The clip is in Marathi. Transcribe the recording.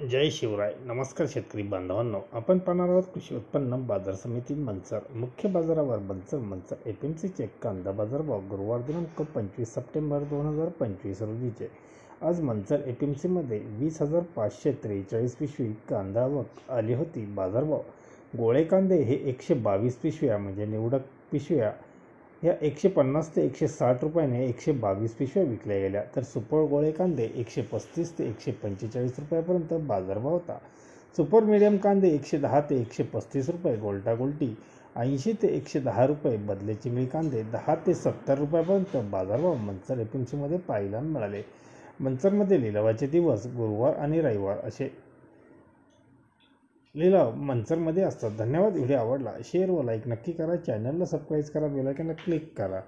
जय शिवराय. नमस्कार शेतकरी बांधवांनो, आपण पाहणार आहोत कृषी उत्पन्न बाजार समिती मंचर. मुख्य बाजारावर मंचर एपीएमसीचे कांदा बाजार भाव गुरुवार दिनांक 25 सप्टेंबर 2025 रोजीचे. आज मंचर एपीएमसीमध्ये 20,543 पिशवी कांदा आवक आली होती. बाजारभाव गोळे कांदे हे 122 पिशव्या म्हणजे निवडक पिशव्या या 150 ते 160 रुपयाने 122 पिशव्या विकल्या गेल्या, तर सुपर गोळे कांदे 135 ते 145 रुपयापर्यंत बाजारभाव होता. सुपर मीडियम कांदे 110 ते 135 रुपये, गोल्टा गोल्टी 80 ते 110 रुपये, बदले चिंगळी कांदे 10 ते 70 रुपयापर्यंत बाजारभाव मंचर एपीएमसीमध्ये पाहायला मिळाले. मंचरमध्ये लिलावाचे दिवस गुरुवार आणि रविवार असे लिलाव मंचरमध्ये असतात. धन्यवाद. व्हिडिओ आवडला शेअर व लाईक नक्की करा. चॅनलला सबस्क्राईब करा. बेल आयकॉनला क्लिक करा.